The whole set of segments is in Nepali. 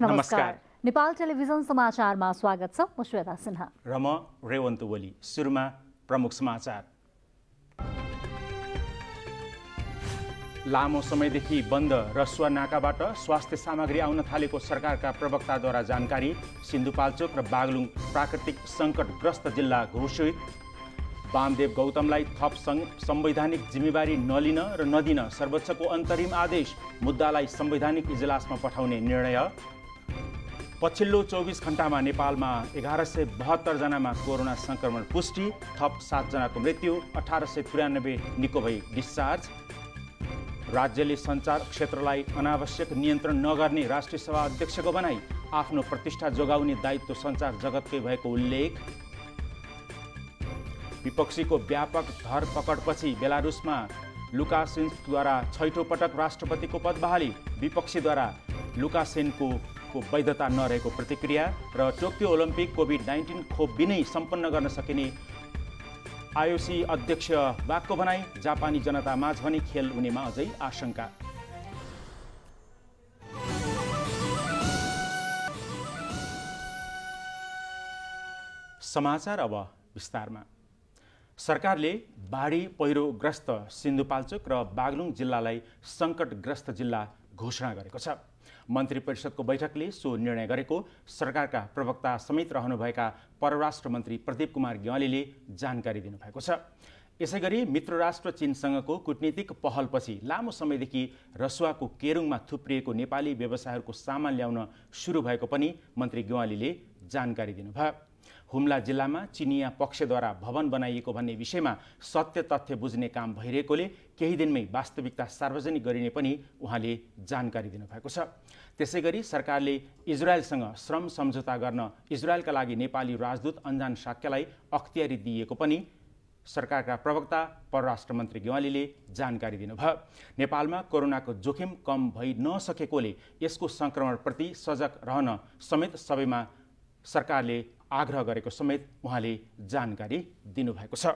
नमस्कार। नेपाल टेलिभिजन समाचारमा स्वागत छ। म श्वेता सिन्हा र म रेवन्त ओली। सुरुमा प्रमुख समाचार। लामो समयदेखि बन्द रसुवा नाकाबाट स्वास्थ्य सामग्री आउन थालेको सरकारका प्रवक्ताद्वारा जानकारी। सिन्धुपाल्चोक र बागलुङ प्राकृतिक सङ्कटग्रस्त जिल्ला घोषित। वामदेव गौतमलाई थप संवैधानिक जिम्मेवारी नलिन र नदिन सर्वोच्चको अन्तरिम आदेश। मुद्दालाई संवैधानिक इजलासमा पठाउने निर्णय। पछिल्लो 24 घण्टामा नेपालमा 1172 जनामा कोरोना संक्रमण पुष्टि। थप 7 जनाको मृत्यु। 1893 निको भई डिस्चार्ज। राज्यले सञ्चार क्षेत्रलाई अनावश्यक नियन्त्रण नगर्ने राष्ट्रिय सभा अध्यक्षको भनाई। आफ्नो प्रतिष्ठा जोगाउने दायित्व सञ्चार जगतकै भएको उल्लेख। विपक्षीको व्यापक धरपकडपछि बेलारुसमा लुकासेन्कोद्वारा छैठौँ पटक राष्ट्रपतिको पद बहाली। विपक्षीद्वारा लुकासेन्को वैधता नरहेको प्रतिक्रिया। र टोकियो ओलम्पिक कोभिड-19 खोप बिनै सम्पन्न गर्न सकिने आईओसी अध्यक्ष बागको भनाई। जापानी जनता माझ भने खेल हुनेमा अझै आशंका। समाचार अब विस्तारमा। सरकारले बाढी पहिरोग्रस्त सिन्धुपाल्चोक र बागलुङ जिल्लालाई सङ्कटग्रस्त जिल्ला घोषणा गरेको छ। मन्त्री परिषदको बैठकले सो निर्णय गरेको सरकारका प्रवक्ता समेत रहनुभएका परराष्ट्र मन्त्री प्रदीप कुमार ग्यावालीले जानकारी दिनुभएको छ। यसैगरी मित्र राष्ट्र चीनसँगको कूटनीतिक पहलपछि लामो समयदेखि रसुवाको केरुङमा थुप्रिएको नेपाली व्यवसायहरूको सामान ल्याउन सुरु भएको पनि मन्त्री ग्यावालीले जानकारी दिनुभयो। हुम्ला जिल्लामा चिनिया पक्षद्वारा भवन बनाइएको भन्ने विषयमा सत्य तथ्य बुझ्ने काम भइरहेकोले केही दिनमै वास्तविकता सार्वजनिक गरिने पनि उहाँले जानकारी दिनुभएको छ। त्यसैगरी सरकारले इजरायलसँग श्रम सम्झौता गर्न इजरायलका लागि नेपाली राजदूत अन्जान शाक्यलाई अख्तियारी दिएको पनि सरकारका प्रवक्ता परराष्ट्र मन्त्री ग्यावालीले जानकारी दिनुभयो। नेपालमा कोरोनाको जोखिम कम भइ नसकेकोले यसको सङ्क्रमणप्रति सजग रहन समेत सबैमा सरकारले आग्रह गरेको समेत उहाँले जानकारी दिनुभएको छ।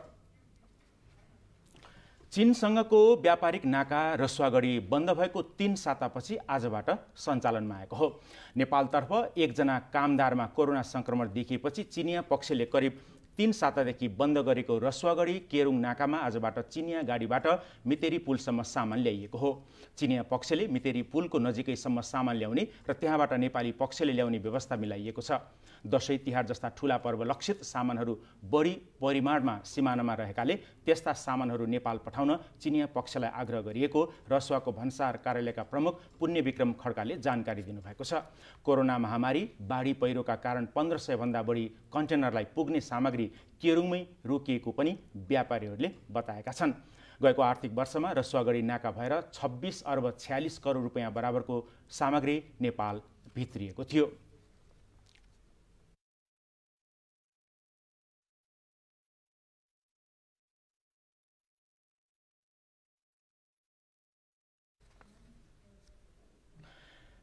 चीनसँगको व्यापारिक नाका रसुवागढी बन्द भएको 3 सातापछि आजबाट सञ्चालनमा आएको हो। नेपालतर्फ एकजना कामदारमा कोरोना संक्रमण देखिएपछि चिनिया पक्षले करिब 3 सातादेखि बन्द गरेको रसुवागढी केरुङ नाकामा आजबाट चिनिया गाडीबाट मितेरी पुलसम्म सामान ल्याइएको हो। चिनिया पक्षले मितेरी पुलको नजिकैसम्म सामान ल्याउने र त्यहाँबाट नेपाली पक्षले ल्याउने व्यवस्था मिलाइएको छ। दशैं तिहार जस्ता ठूला पर्व लक्षित सामानहरू बढी परिमाणमा सिमानामा रहेकाले त्यस्ता सामानहरू नेपाल पठाउन चिनिया पक्षलाई आग्रह गरिएको रसुवाको भन्सार कार्यालयका प्रमुख पुण्यविक्रम खड्काले जानकारी दिनुभएको छ। कोरोना महामारी बाढी पहिरोका कारण 1500 भन्दा बढी कन्टेनरलाई पुग्ने सामग्री केरुङमै रोकिएको पनि व्यापारीहरूले बताएका छन्। गएको आर्थिक वर्षमा रसुवागढी नाका भएर 26 अर्ब 46 करोड रुपियाँ बराबरको सामग्री नेपाल भित्रिएको थियो।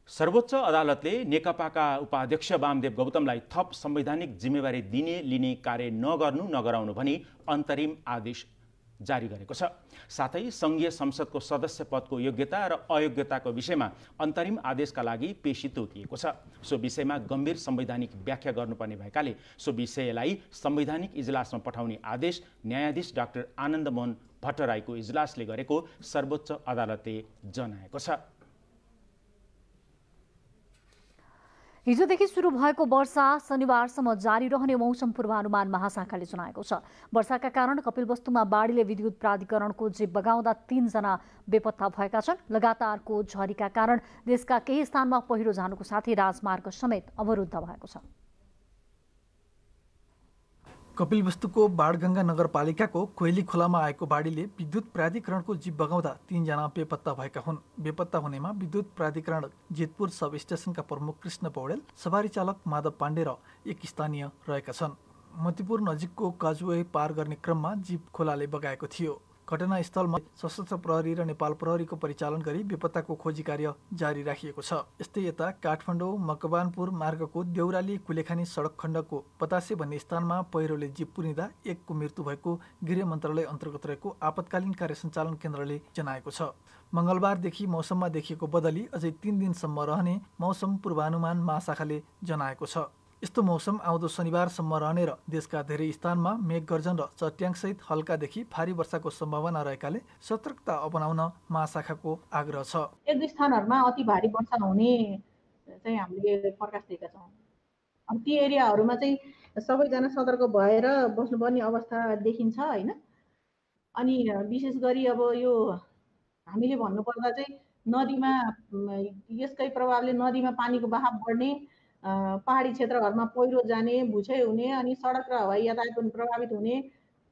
सर्वोच्च अदालतले नेकपाका उपाध्यक्ष वामदेव गौतमलाई थप संवैधानिक जिम्मेवारी दिने लिने कार्य नगराउनु भनी अन्तरिम आदेश जारी गरेको छ। साथै संघीय संसदको सदस्य पदको योग्यता र अयोग्यताको विषयमा अन्तरिम आदेशका लागि पेशी तोकिएको छ। सो विषयमा गम्भीर संवैधानिक व्याख्या गर्नुपर्ने भएकाले सो विषयलाई संवैधानिक इजलासमा पठाउने आदेश न्यायाधीश डाक्टर आनन्द मोहन भट्टराईको इजलासले गरेको सर्वोच्च अदालतले जनाएको छ। हिजोदेखि सुरु भएको वर्षा शनिबारसम्म जारी रहने मौसम पूर्वानुमान महाशाखाले जनाएको छ। वर्षाका कारण कपिलवस्तुमा बाढीले विद्युत प्राधिकरणको जीव बगाउँदा 3 जना बेपत्ता भएका छन्। लगातारको झरीका कारण देशका केही स्थानमा पहिरो जानुको साथै राजमार्ग समेत अवरुद्ध भएको छ। कपिलवस्तुको बाणगङ्गा नगरपालिकाको कोइली खोलामा आएको बाढीले विद्युत प्राधिकरणको जीव बगाउँदा 3 जना बेपत्ता भएका हुन्। बेपत्ता हुनेमा विद्युत प्राधिकरण जेतपुर सब स्टेसनका प्रमुख कृष्ण पौडेल, सवारी चालक माधव पाण्डे र एक स्थानीय रहेका छन्। मतिपुर नजिकको काजुवे पार गर्ने क्रममा जीव खोलाले बगाएको थियो। घटनास्थलमा सशस्त्र प्रहरी र नेपाल प्रहरीको परिचालन गरी बेपत्ताको खोजी कार्य जारी राखिएको छ। यस्तै यता काठमाडौँ मकवानपुर मार्गको देउराली कुलेखानी सडक खण्डको बतासे भन्ने स्थानमा पहिरोले जीप पुरिँदा एकको मृत्यु भएको गृह मन्त्रालय अन्तर्गत रहेको आपतकालीन कार्य सञ्चालन केन्द्रले जनाएको छ। मङ्गलबारदेखि मौसममा देखिएको बदली अझै 3 दिनसम्म रहने मौसम पूर्वानुमान महाशाखाले जनाएको छ। यस्तो मौसम आउँदो शनिबारसम्म रहने र देशका धेरै स्थानमा मेघगर्जन र चट्याङसहित हल्कादेखि भारी वर्षाको सम्भावना रहेकाले सतर्कता अपनाउन महाशाखाको आग्रह छ। एक दुई स्थानहरूमा अति भारी वर्षा हुने चाहिँ हामीले प्रकाश दिएका छौँ। अब ती एरियाहरूमा चाहिँ सबैजना सतर्क भएर बस्नुपर्ने अवस्था देखिन्छ हैन। अनि विशेष गरी अब यो हामीले भन्नुपर्दा चाहिँ नदीमा यसकै प्रभावले नदीमा पानीको बहाव बढ्ने, पहाडी क्षेत्रहरूमा पहिरो जाने, भुइँचै हुने अनि सडक र हवाई यातायात पनि प्रभावित हुने।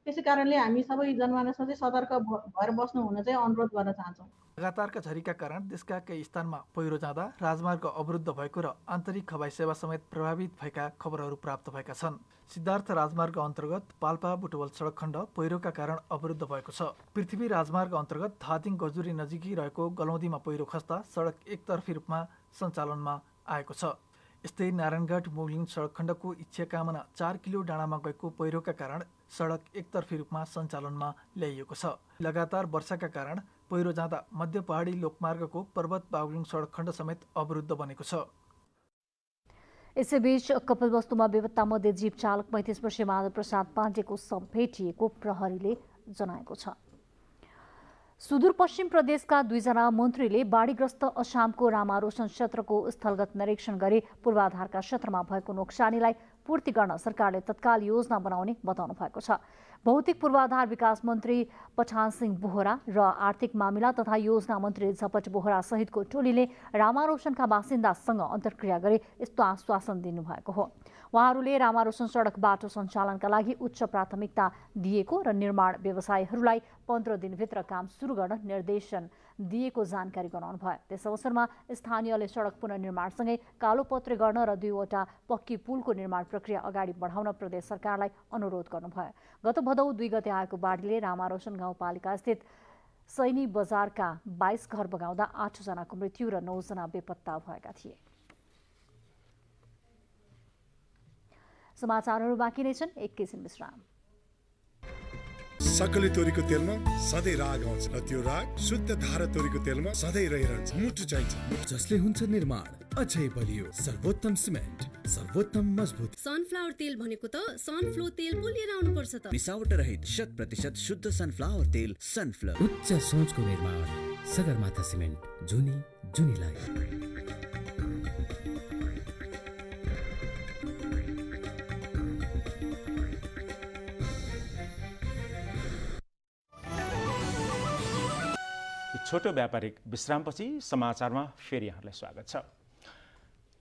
त्यसै कारणले हामी सबै जनमानसमा चाहिँ सतर्क भएर बस्नु हुन चाहिँ अनुरोध गर्न चाहन्छौँ। लगातारका झरीका कारण देशका केही स्थानमा पहिरो जाँदा राजमार्ग अवरुद्ध भएको र आन्तरिक हवाई सेवा समेत प्रभावित भएका खबरहरू प्राप्त भएका छन्। सिद्धार्थ राजमार्ग अन्तर्गत पाल्पा बुटवल सडक खण्ड पहिरोका कारण अवरुद्ध भएको छ। पृथ्वी राजमार्ग अन्तर्गत धादिङ गजुरी नजिकै रहेको गलौदीमा पहिरो खस्दा सडक एकतर्फी रूपमा सञ्चालनमा आएको छ। यस्तै नारायणगढ मुगलिङ सडक खण्डको इच्छाकामना 4 किलो डाँडामा गएको पहिरोका कारण सडक एकतर्फी रूपमा सञ्चालनमा ल्याइएको छ। लगातार वर्षाका कारण पहिरो जाँदा मध्य पहाडी लोकमार्गको पर्वत बागलुङ सडक खण्ड समेत अवरुद्ध बनेको छ। यसैबीच कपिलवस्तुमा बेपत्तामध्ये जीप चालक 35 वर्षीय माधव प्रसाद पाण्डेको शव भेटिएको प्रहरीले जनाएको छ। सुदूरपश्चिम प्रदेशका 2 जना मन्त्रीले बाढीग्रस्त असमको रामारोशन क्षेत्रको स्थलगत निरीक्षण गरी पूर्वाधारका क्षेत्रमा भएको नोक्सानीलाई पूर्ति गर्न सरकारले तत्काल योजना बनाउने बताउनु भएको छ। भौतिक पूर्वाधार विकास मन्त्री पठान सिंह बोहरा र आर्थिक मामिला तथा योजना मन्त्री झपट बोहरा सहितको टोलीले रामारोशनका बासिन्दासँग अन्तर्क्रिया गरी यस्तो आश्वासन दिनुभएको हो। उहाँहरूले रामारोशन सडक बाटो सञ्चालनका लागि उच्च प्राथमिकता दिएको र निर्माण व्यवसायीहरूलाई 15 दिनभित्र काम सुरु गर्न निर्देशन दिएको जानकारी गराउनु भयो। त्यस अवसरमा स्थानीयले सडक पुनर्निर्माणसँगै कालोपत्रे गर्न र 2 वटा पक्की पुलको निर्माण प्रक्रिया अगाडि बढाउन प्रदेश सरकारलाई अनुरोध गर्नुभयो। गत भदौ 2 गते आएको बाढीले रामारोशन गाउँपालिका स्थित सैनी बजारका 22 घर बगाउँदा 8 जनाको मृत्यु र 9 जना बेपत्ता भएका थिए। समाचारहरू बाँकी नै छन्, एकैछिन विश्राम। सकले तोरीको तेलमा सधैँ राग आउँछ र त्यो राग शुद्ध धारा तोरीको तेलमा सधैँ रहिरहन्छ। मुटु चाहिन्छ जसले हुन्छ निर्माण अझै बलियो। सर्वोत्तम सिमेन्ट, सर्वोत्तम मजबुत। सनफ्लावर तेल भनेको त सनफ्लो तेल पो लिएर आउनु पर्छ त। मिसावट रहित 100% शुद्ध सनफ्लावर तेल। सनफ्लावर उच्च सोचको निर्माण सगरमाथा सिमेन्ट, जुनी जुनीलाई। छोटो व्यापारिक विश्रामपछि समाचारमा फेरि यहाँलाई स्वागत छ।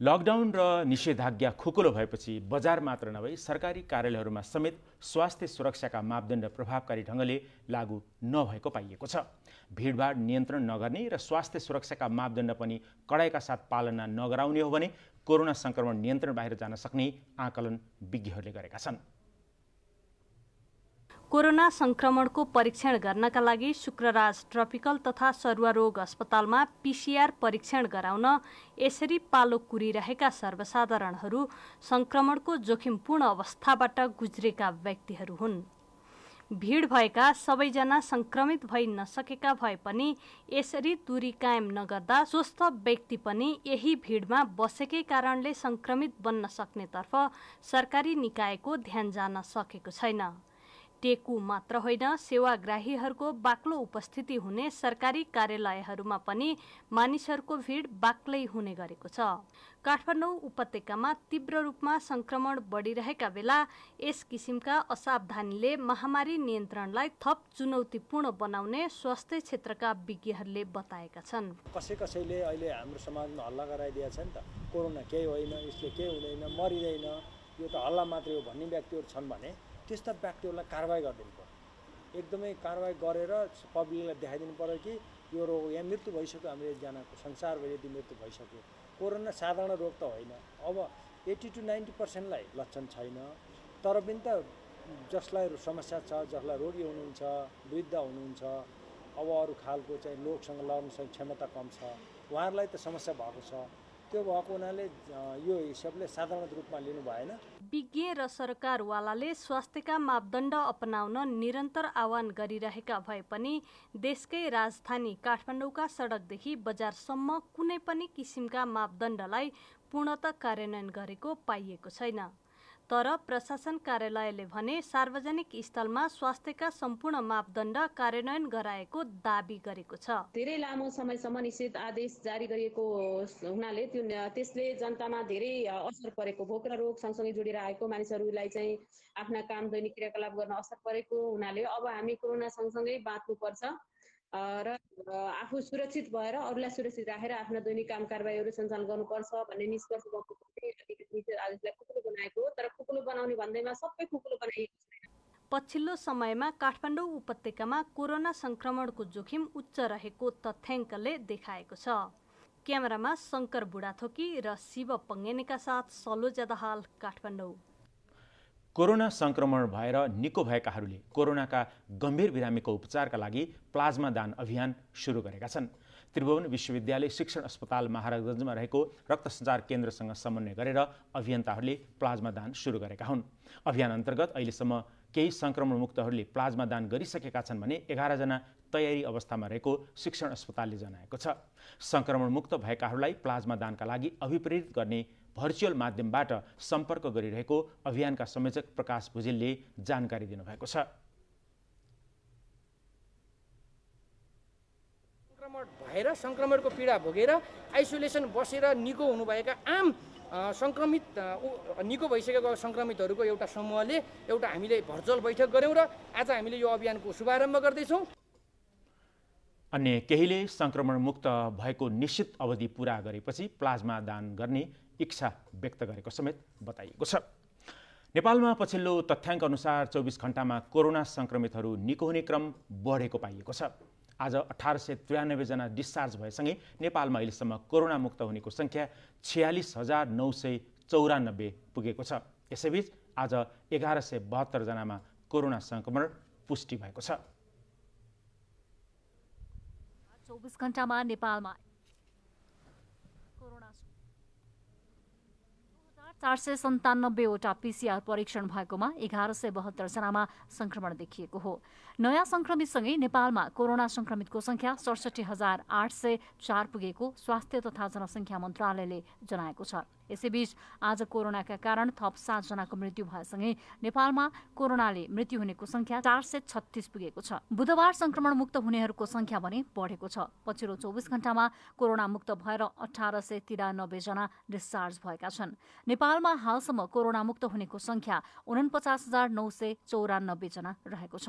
लकडाउन र निषेधाज्ञा खुकुलो भएपछि बजार मात्र नभई सरकारी कार्यालयहरूमा समेत स्वास्थ्य सुरक्षाका मापदण्ड प्रभावकारी ढङ्गले लागू नभएको पाइएको छ। भिडभाड नियन्त्रण नगर्ने र स्वास्थ्य सुरक्षाका मापदण्ड पनि कडाइका साथ पालना नगराउने हो भने कोरोना संक्रमण नियन्त्रण बाहिर जान सक्ने आकलन विज्ञहरूले गरेका छन्। कोरोना संक्रमणको परीक्षण गर्नका लागि शुक्रराज ट्रपिकल तथा सरुवा रोग अस्पतालमा पीसीआर परीक्षण गराउन यसरी पालो कुरिरहेका सर्वसाधारणहरू संक्रमणको जोखिमपूर्ण अवस्थाबाट गुज्रेका व्यक्तिहरू हुन्। भीड भएका सबैजना संक्रमित भइ नसकेका भए पनि यसरी दूरी कायम नगर्दा स्वस्थ व्यक्ति पनि यही भीडमा बसेकै कारणले संक्रमित बन्न सक्नेतर्फ सरकारी निकायको ध्यान जान सकेको छैन। टेकु मात्र होइन, सेवाग्राहीहरूको बाक्लो उपस्थिति हुने सरकारी कार्यालयहरूमा पनि मानिसहरूको भिड बाक्लै हुने गरेको छ। काठमाडौँ उपत्यकामा तीव्र रूपमा संक्रमण बढिरहेका बेला यस किसिमका असावधानीले महामारी नियन्त्रणलाई थप चुनौतीपूर्ण बनाउने स्वास्थ्य क्षेत्रका विज्ञहरूले बताएका छन्। कसैले अहिले हाम्रो समाजमा हल्ला गराइदिएको छ नि त, कोरोना केही होइन, यसले केही हुँदैन, मरिँदैन, यो त हल्ला मात्रै हो भन्ने व्यक्तिहरू छन् भने त्यस्ता व्यक्तिहरूलाई कारवाही गरिदिनु पर्यो। एकदमै कारवाही गरेर पब्लिकलाई देखाइदिनु पर्यो कि यो रोग यहाँ मृत्यु भइसक्यो, हाम्रो एकजनाको संसारभरि यति मृत्यु भइसक्यो। कोरोना साधारण रोग त होइन। अब 80 to 90% लाई लक्षण छैन, तर पनि त जसलाई समस्या छ, जसलाई रोगी हुनुहुन्छ, वृद्ध हुनुहुन्छ, अब अरू खालको चाहिँ लोकसँग लड्न सक्ने क्षमता कम छ, उहाँहरूलाई त समस्या भएको छ। त्यो भएको हुनाले यो हिसाबले साधारण रूपमा लिनु भएन। विज्ञ र सरकारवालाले स्वास्थ्यका मापदण्ड अपनाउन निरन्तर आह्वान गरिरहेका भए पनि देशकै राजधानी काठमाडौँका सडकदेखि बजारसम्म कुनै पनि किसिमका मापदण्डलाई पूर्णतः कार्यान्वयन गरेको पाइएको छैन। तर प्रशासन कार्यालयले भने सार्वजनिक स्थलमा स्वास्थ्यका सम्पूर्ण मापदण्ड कार्यान्वयन गराएको दाबी गरेको छ। धेरै लामो समयसम्म निषेध आदेश जारी गरिएको हुनाले त्यसले जनतामा धेरै असर परेको, भोक र रोग सँगसँगै जोडिएर आएको मानिसहरूलाई चाहिँ आफ्ना काम दैनिक क्रियाकलाप गर्न असर परेको हुनाले अब हामी कोरोना सँगसँगै बाँच्नुपर्छ र आफू सुरक्षित भएर अरूलाई सुरक्षित राखेर आफ्ना दैनिक काम कारबाहीहरू सञ्चालन गर्नुपर्छ भन्ने निष्कर्ष निषेध आदेशलाई खुकुलो बनाएको हो। तर खुकुलो बनाउने भन्दैमा सबै खुकुलो बनाइएको छैन। पछिल्लो समयमा काठमाडौँ उपत्यकामा कोरोना संक्रमणको जोखिम उच्च रहेको तथ्याङ्कले देखाएको छ। क्यामेरामा शङ्कर बुढाथोकी र शिव पङ्गेनीका साथ सलोजा दाहाल, काठमाडौँ। कोरोना संक्रमण भएर निको भएकाहरूले कोरोनाका गम्भीर बिरामीको उपचारका लागि प्लाज्मा दान अभियान सुरु गरेका छन्। त्रिभुवन विश्वविद्यालय शिक्षण अस्पताल महाराजगञ्जमा रहेको रक्त सञ्चार केन्द्रसँग समन्वय गरेर अभियन्ताहरूले प्लाज्मा दान सुरु गरेका हुन्। अभियान अन्तर्गत अहिलेसम्म केही संक्रमणमुक्तहरूले प्लाज्मा दान गरिसकेका छन् भने 11 जना तयारी अवस्थामा रहेको शिक्षण अस्पतालले जनाएको छ। संक्रमणमुक्त भएकाहरूलाई प्लाज्मा दानका लागि अभिप्रेरित गर्ने भर्चुअल माध्यमबाट सम्पर्क गरिरहेको अभियानका संयोजक प्रकाश भुजेलले जानकारी दिनुभएको छ। संक्रमण भएर संक्रमणको पीडा भोगेर आइसोलेसन बसेर निको हुनुभएका आम संक्रमित निको भइसकेको संक्रमितहरूको एउटा समूहले एउटा हामीले भर्चुअल बैठक गऱ्यौँ र आज हामीले यो अभियानको शुभारम्भ गर्दैछौँ। अन्य केहीले संक्रमणमुक्त भएको निश्चित अवधि पूरा गरेपछि प्लाज्मा दान गर्ने इच्छा व्यक्त गरेको समेत बताइएको छ। नेपालमा पछिल्लो तथ्याङ्क अनुसार 24 घण्टामा कोरोना संक्रमितहरू निको हुने क्रम बढेको पाइएको छ। आज 1893 जना डिस्चार्ज भएसँगै नेपालमा अहिलेसम्म कोरोना मुक्त हुनेको सङ्ख्या 46,994 पुगेको छ। यसैबीच आज 1172 जनामा कोरोना संक्रमण पुष्टि भएको छ। 24 घण्टामा नेपालमा 497 वटा पीसीआर परीक्षण भएकोमा 1172 जनामा संक्रमण देखिएको हो। नयाँ संक्रमितसँगै नेपालमा कोरोना संक्रमितको संख्या 67,804 पुगेको स्वास्थ्य तथा जनसङ्ख्या मन्त्रालयले जनाएको छ। यसैबीच आज कोरोनाका कारण थप 7 जनाको मृत्यु भएसँगै नेपालमा कोरोनाले मृत्यु हुनेको संख्या 436 पुगेको छ। बुधबार संक्रमण मुक्त हुनेहरूको संख्या भने बढेको छ। पछिल्लो 24 घण्टामा कोरोना मुक्त भएर 1893 जना डिस्चार्ज भएका छन्। नेपालमा हालसम्म कोरोना मुक्त हुनेको संख्या 49,994 जना रहेको छ।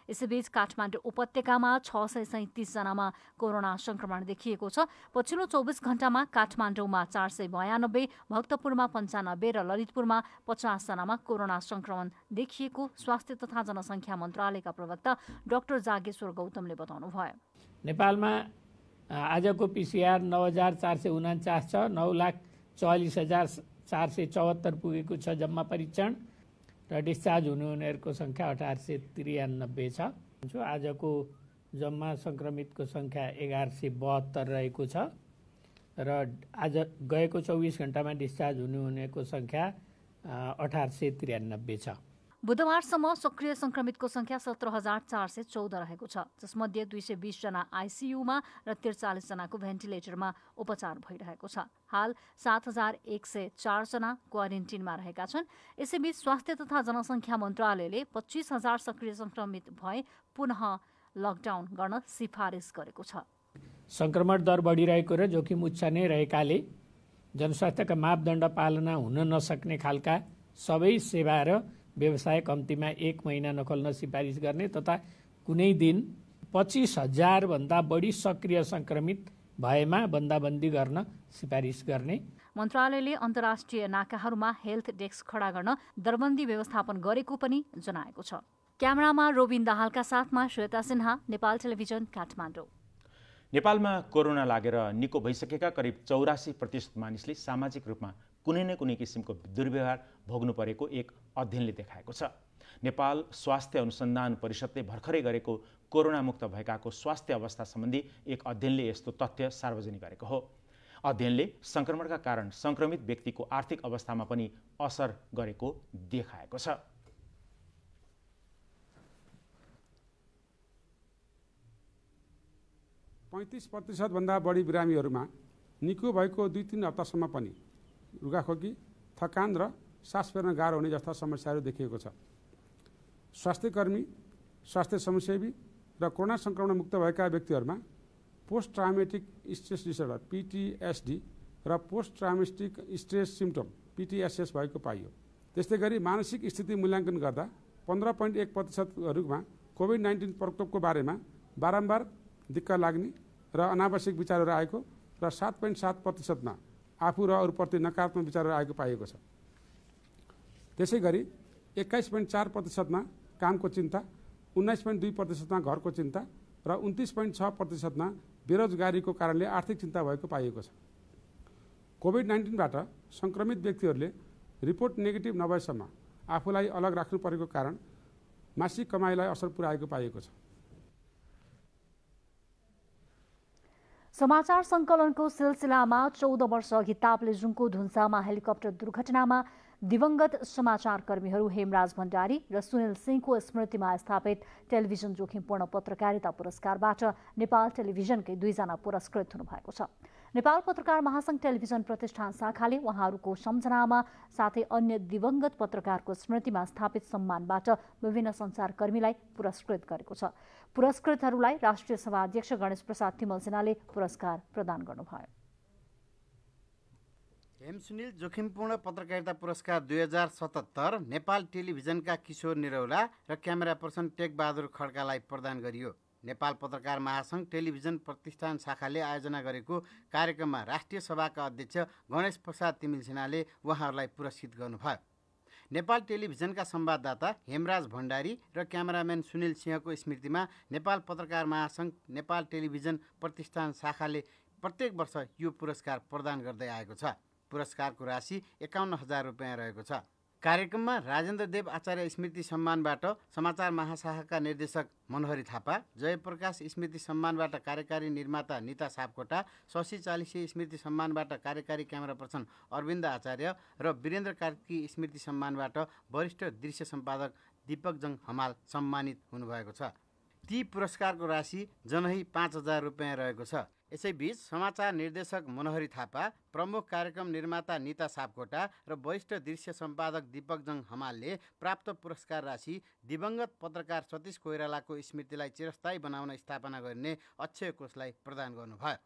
यसैबीच काठमाडौँ उपत्यकामा 637 जनामा कोरोना संक्रमण देखिएको छ। पछिल्लो 24 घण्टामा काठमाडौँमा 492, भक्तपुरमा 95 र ललितपुरमा 50 जनामा कोरोना संक्रमण देखिएको स्वास्थ्य तथा जनसङ्ख्या मन्त्रालयका प्रवक्ता डाक्टर जागेश्वर गौतमले बताउनुभयो। नेपालमा आजको पीसीआर 9,449 छ। 9,44,474 पुगेको छ जम्मा परीक्षण र डिस्चार्ज हुनेहरूको सङ्ख्या 1893 छ। आजको जम्मा सङ्क्रमितको सङ्ख्या 1172 रहेको छ र आज गएको 24 घण्टामा डिस्चार्ज हुनेको सङ्ख्या 1893 छ। बुधबारसम्म सक्रिय संक्रमितको संख्या 17,414 रहेको छ, जसमध्ये 220 जना आइसियुमा र 43 जनाको भेन्टिलेटरमा उपचार भइरहेको छ। हाल 7,104 जना क्वारेन्टिनमा रहेका छन्। यसैबीच स्वास्थ्य तथा जनसङ्ख्या मन्त्रालयले 25,000 सक्रिय संक्रमित भए पुनः लकडाउन गर्न सिफारिस गरेको छ। संक्रमण दर बढिरहेको र जोखिम उच्च नै रहेकाले जनस्वास्थ्यका मापदण्ड पालना हुन नसक्ने खालका सबै सेवा र व्यवसाय कम्तीमा 1 महिना नखोल्न सिफारिस गर्ने तथा कुनै दिन 25,000 भन्दा बढी सक्रिय संक्रमित भएमा बन्दाबन्दी गर्न सिफारिस गर्ने। मन्त्रालयले अन्तर्राष्ट्रिय नाकाहरूमा हेल्थ डेस्क खडा गर्न दरबन्दी व्यवस्थापन गरेको पनि जनाएको छ। क्यामेरामा रोबिन दाहालका साथमा श्वेता सिन्हा, नेपाल टेलिभिजन, काठमाडौँ। नेपालमा कोरोना लागेर निको भइसकेका करिब 84% मानिसले सामाजिक रूपमा कुनै न कुनै किसिमको दुर्व्यवहार भोग्नु परेको एक अध्ययनले देखाएको छ। नेपाल स्वास्थ्य अनुसन्धान परिषदले भर्खरै गरेको कोरोना मुक्त भएकाको स्वास्थ्य अवस्था सम्बन्धी एक अध्ययनले यस्तो तथ्य सार्वजनिक गरेको हो। अध्ययनले सङ्क्रमणका कारण सङ्क्रमित व्यक्तिको आर्थिक अवस्थामा पनि असर गरेको देखाएको छ। भन्दा बढी बिरामीहरूमा निको भएको 2-3 हप्तासम्म पनि रुगाखोकी, थकान र सास फेर्न गाह्रो हुने जस्ता समस्याहरू देखिएको छ। स्वास्थ्यकर्मी, स्वास्थ्य स्वयंसेवी र कोरोना सङ्क्रमण मुक्त भएका व्यक्तिहरूमा post traumatic stress disorder PTSD र post traumatic stress symptom PTSS भएको पाइयो। त्यस्तै गरी मानसिक स्थिति मूल्याङ्कन गर्दा 15.1%हरूमा कोभिड-19 प्रकोपको बारेमा बारम्बार दिक्क लाग्ने र अनावश्यक विचारहरू आएको र 7.7%मा आफू र अरूप्रति नकारात्मक विचारहरू आएको पाइएको छ। त्यसै गरी 21.4%मा कामको चिन्ता, 19.2%मा घरको चिन्ता र 29.6%मा बेरोजगारीको कारणले आर्थिक चिन्ता भएको पाइएको छ। कोभिड-19बाट सङ्क्रमित व्यक्तिहरूले रिपोर्ट नेगेटिभ नभएसम्म आफूलाई अलग राख्नु परेको कारण मासिक कमाइलाई असर पुर्याएको पाइएको छ। समाचार सङ्कलनको सिलसिलामा 14 वर्ष अघि ताप्लेजुङको धुन्सामा हेलिकप्टर दुर्घटनामा दिवंगत समाचारकर्मीहरू हेमराज भण्डारी र सुनिल सिंहको स्मृतिमा स्थापित टेलिभिजन जोखिमपूर्ण पत्रकारिता पुरस्कारबाट नेपाल टेलिभिजनकै 2 जना पुरस्कृत हुनुभएको छ। नेपाल पत्रकार महासंघ टेलिभिजन प्रतिष्ठान शाखाले उहाँहरूको सम्झनामा साथै अन्य दिवंगत पत्रकारको स्मृतिमा स्थापित सम्मानबाट विभिन्न सञ्चारकर्मीलाई पुरस्कृत गरेको छ। पुरस्कृतहरूलाई राष्ट्रिय सभा अध्यक्ष गणेश प्रसाद तिमल सिन्हाले पुरस्कार प्रदान गर्नुभयो। हेम सुनिल जोखिमपूर्ण पत्रकारिता पुरस्कार 2077 नेपाल टेलिभिजनका किशोर निरौला र क्यामेरा पर्सन टेकबहादुर खड्कालाई प्रदान गरियो। नेपाल पत्रकार महासंघ टेलिभिजन प्रतिष्ठान शाखाले आयोजना गरेको कार्यक्रममा राष्ट्रिय सभाका अध्यक्ष गणेश प्रसाद तिमिल सिन्हाले उहाँहरूलाई पुरस्कृत गर्नुभयो। नेपाल टेलिभिजनका संवाददाता हेमराज भण्डारी र क्यामेराम्यान सुनिल सिंहको स्मृतिमा नेपाल पत्रकार महासंघ नेपाल टेलिभिजन प्रतिष्ठान शाखाले प्रत्येक वर्ष यो पुरस्कार प्रदान गर्दै आएको छ। पुरस्कारको राशि 51,000 रुपियाँ रहेको छ। कार्यक्रममा राजेन्द्र देव आचार्य स्मृति सम्मानबाट समाचार महाशाखाका निर्देशक मनोहरी थापा, जयप्रकाश स्मृति सम्मानबाट कार्यकारी निर्माता निता सापकोटा, शशि चालिसे स्मृति सम्मानबाट कार्यकारी क्यामेरा पर्सन अरविन्द आचार्य र वीरेन्द्र कार्की स्मृति सम्मानबाट वरिष्ठ दृश्य सम्पादक दीपक जङ हमाल सम्मानित हुनुभएको छ। ती पुरस्कारको राशि जनही 5,000 रुपियाँ रहेको छ। यसैबीच समाचार निर्देशक मनोहरी थापा, प्रमुख कार्यक्रम निर्माता निता सापकोटा र वरिष्ठ दृश्य सम्पादक दीपक जङ हमालले प्राप्त पुरस्कार राशि दिवंगत पत्रकार सतीश कोइरालाको स्मृतिलाई चिरस्थायी बनाउन स्थापना गरिने अक्षय कोषलाई प्रदान गर्नुभयो।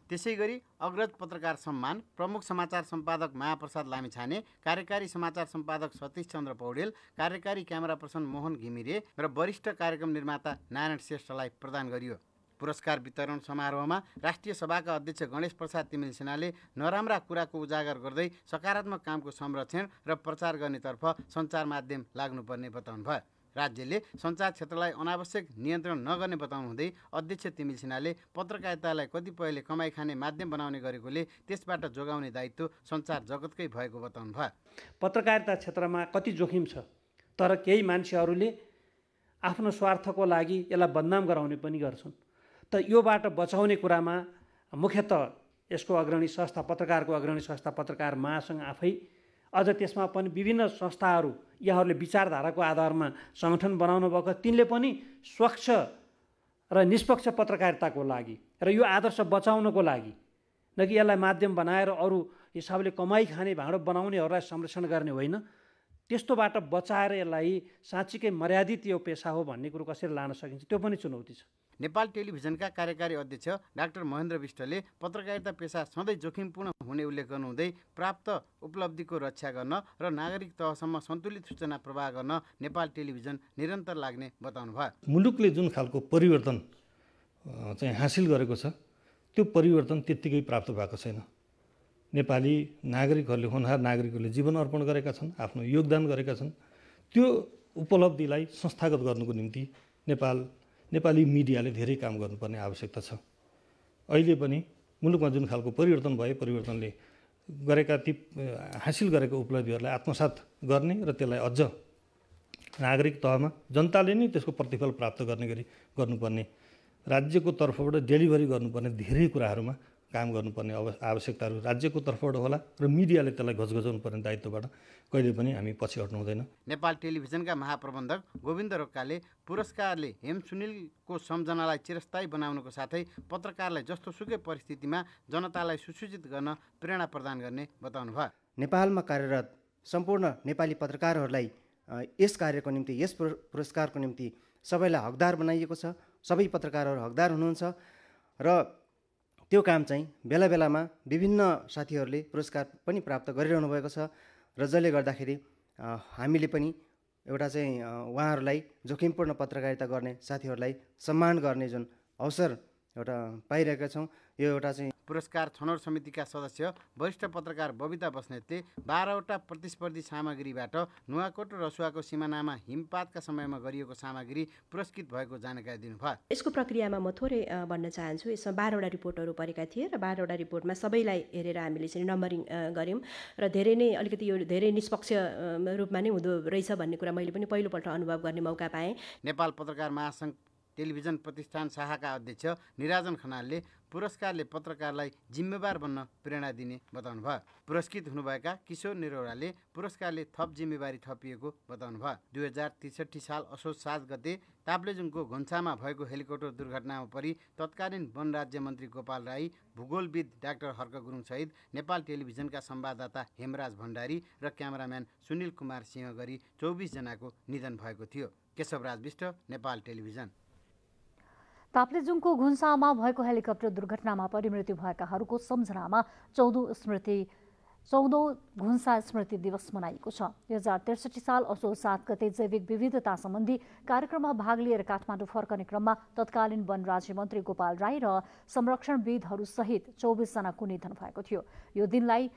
त्यसैगरी अग्रज पत्रकार सम्मान प्रमुख समाचार सम्पादक महाप्रसाद लामिछाने, कार्यकारी समाचार सम्पादक सतीश चन्द्र पौडेल, कार्यकारी क्यामेरा पर्सन मोहन घिमिरे र वरिष्ठ कार्यक्रम निर्माता नारायण श्रेष्ठलाई प्रदान गरियो। पुरस्कार वितरण समारोहमा राष्ट्रिय सभाका अध्यक्ष गणेश प्रसाद तिमिल सिन्हाले नराम्रा कुराको उजागर गर्दै सकारात्मक कामको संरक्षण र प्रचार गर्नेतर्फ सञ्चार माध्यम लाग्नुपर्ने बताउनुभयो। राज्यले सञ्चार क्षेत्रलाई अनावश्यक नियन्त्रण नगर्ने बताउनुहुँदै अध्यक्ष तिमिल सिन्हाले पत्रकारितालाई कतिपयले कमाइ खाने माध्यम बनाउने गरेकोले त्यसबाट जोगाउने दायित्व सञ्चार जगतकै भएको बताउनुभयो। पत्रकारिता क्षेत्रमा कति जोखिम छ, तर केही मान्छेहरूले आफ्नो स्वार्थको लागि यसलाई बदनाम गराउने पनि गर्छन्। त योबाट बचाउने कुरामा मुख्यतः यसको अग्रणी संस्था, पत्रकारको अग्रणी संस्था पत्रकार महासंघ आफै, अझ त्यसमा पनि विभिन्न संस्थाहरू यहाँहरूले विचारधाराको आधारमा सङ्गठन बनाउनु भएको, तिनले पनि स्वच्छ र निष्पक्ष पत्रकारिताको लागि र यो आदर्श बचाउनको लागि, न कि यसलाई माध्यम बनाएर अरू हिसाबले कमाइ खाने भाँडो बनाउनेहरूलाई संरक्षण गर्ने होइन, त्यस्तोबाट बचाएर यसलाई साँच्चीकै मर्यादित यो पेसा हो भन्ने कुरो कसरी लान सकिन्छ, त्यो पनि चुनौती छ। नेपाल टेलिभिजनका कार्यकारी अध्यक्ष डाक्टर महेन्द्र विष्टले पत्रकारिता पेसा सधैँ जोखिमपूर्ण हुने उल्लेख गर्नुहुँदै प्राप्त उपलब्धिको रक्षा गर्न र नागरिक तहसम्म सन्तुलित सूचना प्रवाह गर्न नेपाल टेलिभिजन निरन्तर लाग्ने बताउनुभयो। मुलुकले जुन खालको परिवर्तन चाहिँ हासिल गरेको छ त्यो परिवर्तन त्यत्तिकै प्राप्त भएको छैन। नेपाली नागरिकहरूले, होनहार नागरिकहरूले जीवन अर्पण गरेका छन्, आफ्नो योगदान गरेका छन्। त्यो उपलब्धिलाई संस्थागत गर्नुको निम्ति नेपाली मिडियाले धेरै काम गर्नुपर्ने आवश्यकता छ। अहिले पनि मुलुकमा जुन खालको परिवर्तन भयो, परिवर्तनले गरेका ती हासिल गरेका उपलब्धिहरूलाई आत्मसात गर्ने र त्यसलाई अझ नागरिक तहमा जनताले नै त्यसको प्रतिफल प्राप्त गर्ने गरी गर्नुपर्ने, राज्यको तर्फबाट डेलिभरी गर्नुपर्ने धेरै कुराहरूमा काम गर्नुपर्ने आवश्यकताहरू राज्यको तर्फबाट होला र मिडियाले त्यसलाई घचघचाउनु पर्ने दायित्वबाट कहिले पनि हामी पछि हट्नु हुँदैन। नेपाल टेलिभिजनका महाप्रबन्धक गोविन्द रोक्काले पुरस्कारले हेम सुनिलको सम्झनालाई चिरस्थायी बनाउनुको साथै पत्रकारलाई जस्तो सुकै परिस्थितिमा जनतालाई सुसूचित गर्न प्रेरणा प्रदान गर्ने बताउनु भयो। नेपालमा कार्यरत सम्पूर्ण नेपाली पत्रकारहरूलाई यस कार्यको निम्ति, यस पुरस्कारको निम्ति सबैलाई हकदार बनाइएको छ। सबै पत्रकारहरू हकदार हुनुहुन्छ र त्यो काम चाहिँ बेला बेलामा विभिन्न साथीहरूले पुरस्कार पनि प्राप्त गरिरहनु भएको छ र जसले गर्दाखेरि हामीले पनि एउटा चाहिँ उहाँहरूलाई जोखिमपूर्ण पत्रकारिता गर्ने साथीहरूलाई सम्मान गर्ने जुन अवसर एउटा पाइरहेका छौँ। यो एउटा चाहिँ पुरस्कार छनौट समितिका सदस्य वरिष्ठ पत्रकार बबिता बस्नेतले 12वटा प्रतिस्पर्धी सामग्रीबाट नुवाकोट र रसुवाको सिमानामा हिमपातका समयमा गरिएको सामग्री पुरस्कृत भएको जानकारी दिनुभयो। यसको प्रक्रियामा म थोरै भन्न चाहन्छु। यसमा 12वटा रिपोर्टहरू परेका थिए र 12वटा रिपोर्टमा सबैलाई हेरेर हामीले चाहिँ नम्बरिङ गऱ्यौँ र धेरै नै अलिकति यो धेरै निष्पक्ष रूपमा नै हुँदो रहेछ भन्ने कुरा मैले पनि पहिलोपल्ट अनुभव गर्ने मौका पाएँ। नेपाल पत्रकार महासङ्घ टेलिभिजन प्रतिष्ठान शाखाका अध्यक्ष निराजन खनालले पुरस्कारले पत्रकारलाई जिम्मेवार बन्न प्रेरणा दिने बताउनु भयो। पुरस्कृत हुनुभएका किशोर निरौलाले पुरस्कारले थप जिम्मेवारी थपिएको बताउनु भयो। 2063 साल असोज 7 गते ताप्लेजुङको घुन्सामा भएको हेलिकप्टर दुर्घटनामा परि तत्कालीन वन राज्य मन्त्री गोपाल राई, भूगोलविद डाक्टर हर्क गुरुङ सहित नेपाल टेलिभिजनका संवाददाता हेमराज भण्डारी र क्यामेराम्यान सुनिल कुमार सिंह गरी 24 जनाको निधन भएको थियो। केशवराज विष्ट, नेपाल टेलिभिजन। ताप्लेजुङको घुन्सामा भएको हेलिकप्टर दुर्घटनामा परिमृत्यु भएकाहरूको सम्झनामा 14औं घुन्सा स्मृति दिवस मनाइएको छ। 2063 साल असोज 7 गते जैविक विविधता सम्बन्धी कार्यक्रममा भाग लिएर काठमाडौँ फर्कने क्रममा तत्कालीन वन राज्य मन्त्री गोपाल राई र संरक्षणविदहरू सहित 24 जनाको निधन भएको थियो। यो दिनलाई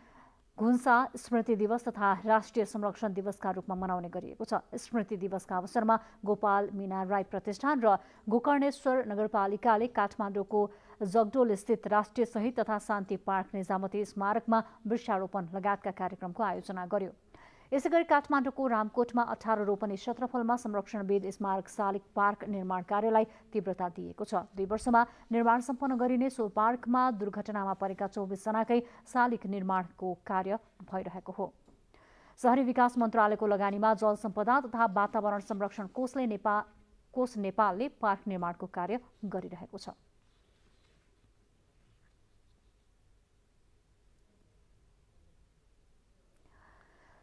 घुन्सा स्मृति दिवस तथा राष्ट्रिय संरक्षण दिवसका रूपमा मनाउने गरिएको छ। स्मृति दिवसका अवसरमा गोपाल मीना राई प्रतिष्ठान र गोकर्णेश्वर नगरपालिकाले काठमाडौँको जगडोल स्थित राष्ट्रिय शहीद तथा शान्ति पार्क निजामती स्मारकमा वृक्षारोपण लगायतका कार्यक्रमको आयोजना गर्यो। यसैगरी काठमाडौँको रामकोटमा 18 रोपनी क्षेत्रफलमा संरक्षणविद स्मारक शालिक पार्क निर्माण कार्यलाई तीव्रता दिएको छ। 2 वर्षमा निर्माण सम्पन्न गरिने सो पार्कमा दुर्घटनामा परेका 24 जनाकै शालिक निर्माणको कार्य भइरहेको हो। शहरी विकास मन्त्रालयको लगानीमा जल सम्पदा तथा वातावरण संरक्षण कोष नेपालले पार्क निर्माणको कार्य गरिरहेको छ।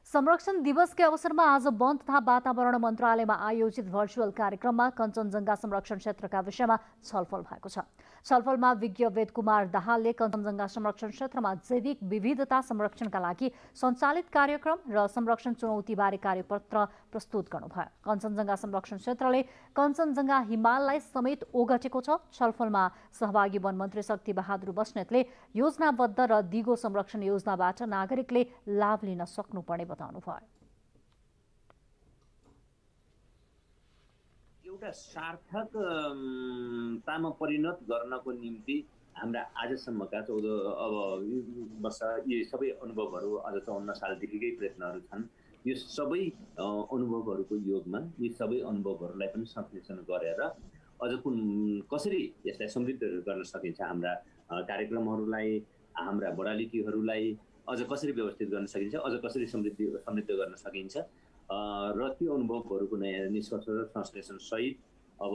संरक्षण दिवस के अवसरमा आज वन तथा वातावरण मन्त्रालयमा आयोजित भर्चुअल कार्यक्रममा कञ्चनजङ्घा संरक्षण क्षेत्रका विषयमा छलफल भएको छ। छलफलमा विज्ञ वेद कुमार दाहालले कञ्चनजङ्घा संरक्षण क्षेत्रमा जैविक विविधता संरक्षणका लागि सञ्चालित कार्यक्रम र संरक्षण चुनौतीबारे कार्यपत्र प्रस्तुत गर्नुभयो। कञ्चनजङ्घा संरक्षण क्षेत्रले कञ्चनजङ्घा हिमाललाई समेत ओगटेको छ। छलफलमा सहभागी वन मन्त्री शक्ति बहादुर बस्नेतले योजनाबद्ध र दिगो संरक्षण योजनाबाट नागरिकले लाभ लिन सक्नुपर्ने बताउनुभयो। एउटा सार्थकतामा परिणत गर्नको निम्ति हाम्रा आजसम्मका 14 वर्ष यी सबै अनुभवहरू अझ 54 सालदेखिकै प्रयत्नहरू छन्। यो सबै अनुभवहरूको योगमा यी सबै अनुभवहरूलाई पनि संश्लेषण गरेर अझ कसरी यसलाई समृद्ध गर्न सकिन्छ, हाम्रा कार्यक्रमहरूलाई, हाम्रा बडालिटीहरूलाई अझ कसरी व्यवस्थित गर्न सकिन्छ, अझ कसरी समृद्ध गर्न सकिन्छ र त्यो अनुभवहरूको नयाँ निष्कर्ष र संश्लेषण सहित अब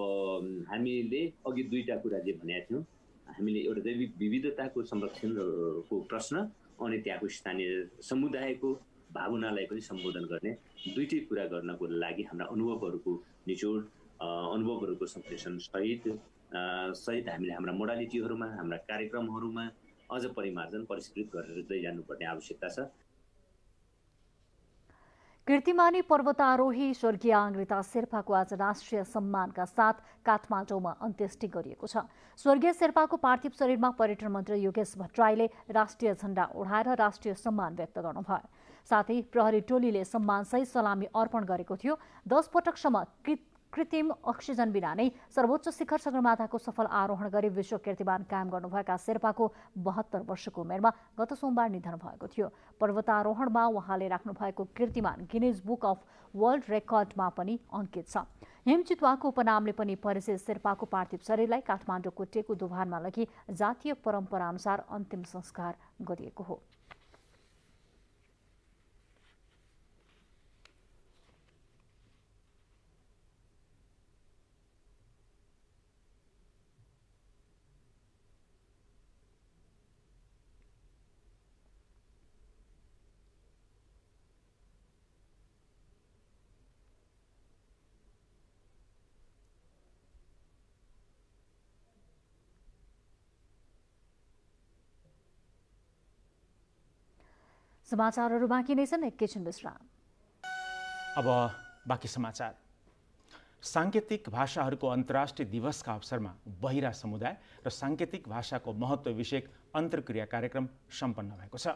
हामीले अघि 2टा कुरा जे भनेका थियौँ, हामीले एउटा जैविक विविधताको संरक्षणको प्रश्न अनि त्यहाँको स्थानीय समुदायको भावनालाई पनि सम्बोधन गर्ने 2टै कुरा गर्नको लागि हाम्रा अनुभवहरूको निचोड, अनुभवहरूको संश्लेषण सहित हामीले हाम्रा मोडालिटीहरूमा, हाम्रा कार्यक्रमहरूमा अझ परिमार्जन परिष्कृत गरेर जानुपर्ने आवश्यकता छ। कीर्तिमानी पर्वतारोही स्वर्गीय आङ्ग्रिता शेर्पाको आज राष्ट्रिय सम्मानका साथ काठमाडौँमा अन्त्येष्टि गरिएको छ। स्वर्गीय शेर्पाको पार्थिव शरीरमा पर्यटन मन्त्री योगेश भट्टराईले राष्ट्रिय झण्डा ओढाएर राष्ट्रिय सम्मान व्यक्त गर्नुभयो। साथै प्रहरी टोलीले सम्मानसहित सलामी अर्पण गरेको थियो। 10 पटकसम्म कृत्रिम अक्सिजन बिना नै सर्वोच्च शिखर सगरमाथाको सफल आरोहण गरी विश्व कीर्तिमान कायम गर्नुभएका शेर्पाको 72 वर्षको उमेरमा गत सोमबार निधन भएको थियो। पर्वतारोहणमा उहाँले राख्नुभएको कीर्तिमान गिनिज बुक अफ वर्ल्ड रेकर्डमा पनि अंकित छ। हिमचितुवाको उपनामले पनि परिचय शेर्पाको पार्थिव शरीरलाई काठमाडौँको टेकु दोभानमा लगी जातीय परम्परा अनुसार अन्तिम संस्कार गरिएको हो। समाचारहरू बाँकी नै छन्, एकैछिन विश्राम। अब बाँकी समाचार। सांकेतिक भाषाहरूको अन्तर्राष्ट्रिय दिवसका अवसरमा बहिरा समुदाय र सांकेतिक भाषाको महत्त्व विषयक अन्तर्क्रिया कार्यक्रम सम्पन्न भएको छ।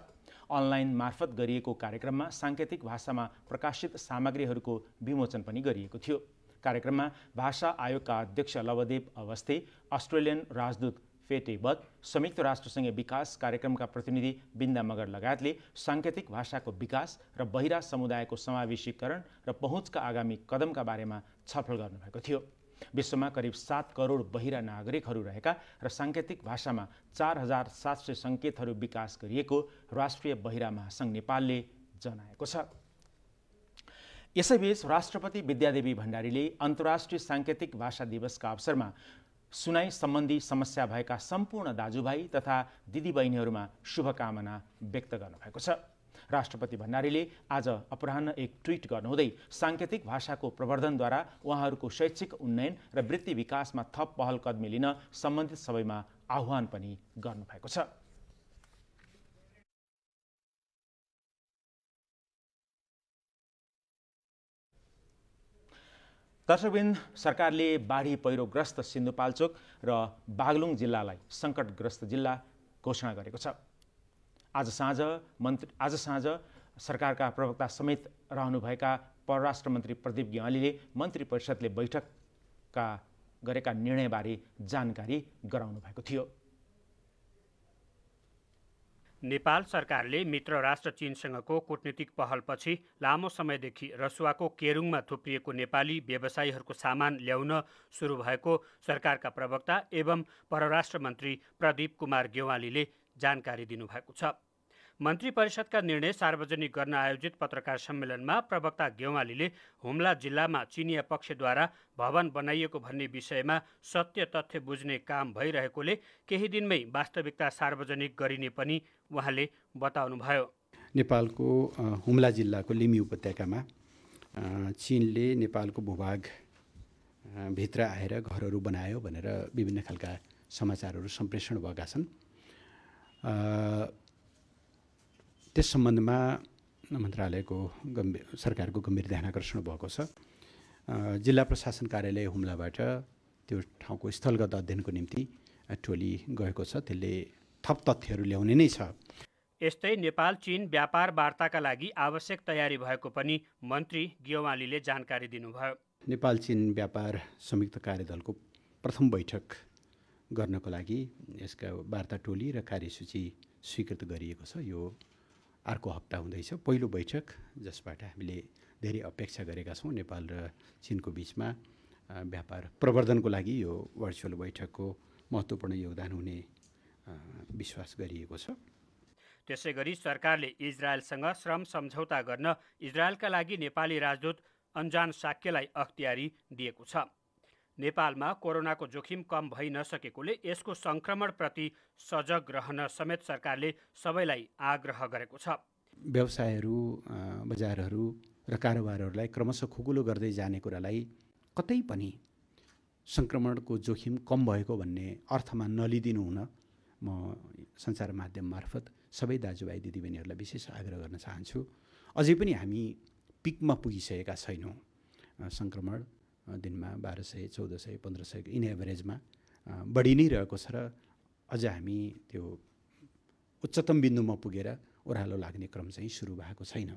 अनलाइन मार्फत गरिएको कार्यक्रममा सांकेतिक भाषामा प्रकाशित सामग्रीहरूको विमोचन पनि गरिएको थियो। कार्यक्रममा भाषा आयोगका अध्यक्ष लवदेव अवस्थी, अस्ट्रेलियन राजदूत फेटे बग, संयुक्त राष्ट्रसँगै विकास कार्यक्रमका प्रतिनिधि बिन्दा मगर लगायतले सांकेतिक भाषाको विकास र बहिरा समुदायको समावेशीकरण र पहुँचका आगामी कदमका बारेमा छलफल गर्नुभएको थियो। विश्वमा करिब 7 करोड बहिरा नागरिकहरू रहेका र सांकेतिक भाषामा 4700 सङ्केतहरू विकास गरिएको राष्ट्रिय बहिरा महासङ्घ नेपालले जनाएको छ। यसैबीच राष्ट्रपति विद्यादेवी भण्डारीले अन्तर्राष्ट्रिय सांकेतिक भाषा दिवसका अवसरमा सुनाई सम्बन्धी समस्या भएका सम्पूर्ण दाजुभाइ तथा दिदीबहिनीहरूमा शुभकामना व्यक्त गर्नुभएको छ। राष्ट्रपति भण्डारीले आज अपराह्न एक ट्विट गर्नुहुँदै सांकेतिक भाषाको प्रवर्धनद्वारा उहाँहरूको शैक्षिक उन्नयन र वृत्ति विकासमा थप पहल कदमी लिन सम्बन्धित सबैमा आह्वान पनि गर्नुभएको छ। दर्शकबिन, सरकारले बाढी पहिरोग्रस्त सिन्धुपाल्चोक र बागलुङ जिल्लालाई सङ्कटग्रस्त जिल्ला घोषणा गरेको छ। आज साँझ सरकारका प्रवक्ता समेत रहनुभएका परराष्ट्र मन्त्री प्रदीप गेवालीले मन्त्री परिषदले बैठकका गरेका निर्णयबारे जानकारी गराउनु भएको थियो। नेपाल सरकारले मित्र राष्ट्र चीनसँगको कूटनीतिक पहलपछि लामो समयदेखि रसुवाको केरुङमा थुप्रिएको नेपाली व्यवसायीहरूको सामान ल्याउन सुरु भएको सरकारका प्रवक्ता एवं परराष्ट्र मन्त्री प्रदीप कुमार गेवालीले जानकारी दिनुभएको छ। मन्त्री परिषदका निर्णय सार्वजनिक गर्न आयोजित पत्रकार सम्मेलनमा प्रवक्ता गेवालीले हुम्ला जिल्लामा चिनिया पक्षद्वारा भवन बनाइएको भन्ने विषयमा सत्य तथ्य बुझ्ने काम भइरहेकोले केही दिनमै वास्तविकता सार्वजनिक गरिने पनि उहाँले बताउनुभयो। नेपालको हुम्ला जिल्लाको लिम्बू उपत्यकामा चीनले नेपालको भूभाग भित्र आएर घरहरू बनायो भनेर विभिन्न खालका समाचारहरू सम्प्रेषण भएका छन्। त्यस सम्बन्धमा मन्त्रालयको सरकारको गम्भीर ध्यान आकर्षण भएको छ। जिल्ला प्रशासन कार्यालय हुम्लाबाट त्यो ठाउँको स्थलगत अध्ययनको निम्ति टोली गएको छ। त्यसले थप तथ्यहरू ल्याउने नै छ। यस्तै नेपाल चीन व्यापार वार्ताका लागि आवश्यक तयारी भएको पनि मन्त्री गेवालीले जानकारी दिनुभयो। नेपाल चीन व्यापार संयुक्त कार्यदलको प्रथम बैठक गर्नको लागि यसका वार्ता टोली र कार्यसूची स्वीकृत गरिएको छ। यो अर्को हप्ता हुँदैछ पहिलो बैठक, जसबाट हामीले धेरै अपेक्षा गरेका छौँ। नेपाल र चीनको बिचमा व्यापार प्रवर्धनको लागि यो भर्चुअल बैठकको महत्त्वपूर्ण योगदान हुने विश्वास गरिएको छ। त्यसैगरी सरकारले इजरायलसँग श्रम सम्झौता गर्न इजरायलका लागि नेपाली राजदूत अन्जान साक्यलाई अख्तियारी दिएको छ। नेपालमा कोरोनाको जोखिम कम भइ नसकेकोले यसको सङ्क्रमणप्रति सजग रहन समेत सरकारले सबैलाई आग्रह गरेको छ। व्यवसायहरू, बजारहरू र कारोबारहरूलाई क्रमशः खुकुलो गर्दै जाने कुरालाई कतै पनि सङ्क्रमणको जोखिम कम भएको भन्ने अर्थमा नलिदिनु हुन म सञ्चार माध्यम मार्फत सबै दाजुभाइ दिदीबहिनीहरूलाई विशेष आग्रह गर्न चाहन्छु। अझै पनि हामी पिकमा पुगिसकेका छैनौँ। सङ्क्रमण दिनमा 1200, 1400, 1500 इन एभरेजमा बढी नै रहेको छ र अझ हामी त्यो उच्चतम बिन्दुमा पुगेर ओह्रालो लाग्ने क्रम चाहिँ सुरु भएको छैन।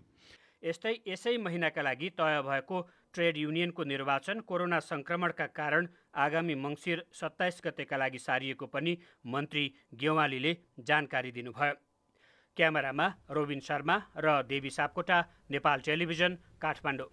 यसै महिनाका लागि तय भएको ट्रेड युनियनको निर्वाचन कोरोना संक्रमणका कारण आगामी मङ्सिर 27 गतेका लागि सारिएको पनि मन्त्री गेवालीले जानकारी दिनुभयो। क्यामेरामा रोबिन शर्मा र देवी सापकोटा, नेपाल टेलिभिजन, काठमाडौँ।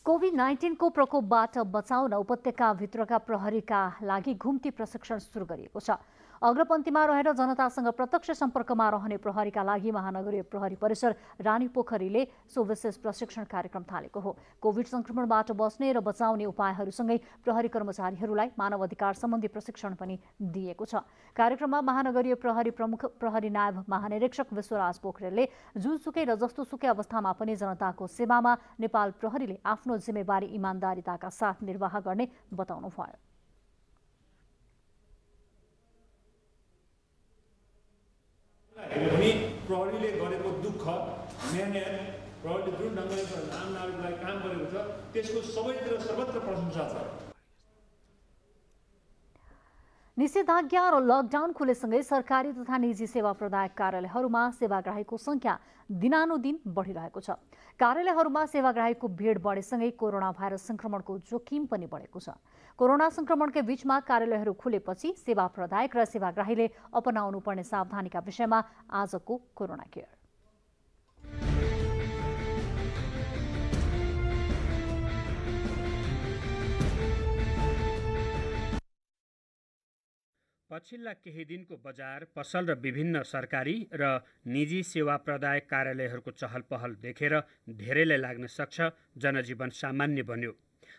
कोभिड-19 को प्रकोपबाट बचाउन उपत्यकाभित्रका प्रहरीका लागि घुम्ती प्रशिक्षण सुरु गरिएको छ। अग्रपन्थीमा रहेर जनतासँग प्रत्यक्ष सम्पर्कमा रहने प्रहरीका लागि महानगरीय प्रहरी परिसर रानीपोखरीले सो विशेष प्रशिक्षण कार्यक्रम थालेको हो। कोभिड संक्रमणबाट बच्ने र बचाउने उपायहरूसँगै प्रहरी कर्मचारीहरूलाई मानव अधिकार सम्बन्धी प्रशिक्षण पनि दिएको छ। कार्यक्रममा महानगरीय प्रहरी प्रमुख प्रहरी नायब महानिरीक्षक विश्वराज पोखरेलले जुनसुकै र जस्तोसुकै अवस्थामा पनि जनताको सेवामा नेपाल प्रहरीले आफ्नो जिम्मेवारी इमानदारिताका साथ निर्वाह गर्ने बताउनुभयो। पनि प्रहरीले गरेको दुःख मेहनत प्रहरीले जुन ढङ्गले आम नागरिकलाई काम गरेको छ त्यसको सबैतिर सर्वत्र प्रशंसा छ। निषेधाज्ञा र लकडाउन खुलेसँगै सरकारी तथा निजी सेवा प्रदायक कार्यालयहरूमा सेवाग्राहीको संख्या दिनानुदिन बढिरहेको छ। कार्यालयहरूमा सेवाग्राहीको भीड बढेसँगै कोरोना भाइरस संक्रमणको जोखिम पनि बढेको छ। कोरोना संक्रमणकै बीचमा कार्यालयहरू खुलेपछि सेवा प्रदायक र सेवाग्राहीले अपनाउनु पर्ने सावधानीका विषयमा आजको कोरोना केयर। पछिल्ला केही दिनको बजार, पसल र विभिन्न सरकारी र निजी सेवा प्रदायक कार्यालयहरूको चहल पहल देखेर धेरैलाई लाग्न सक्छ जनजीवन सामान्य बन्यो।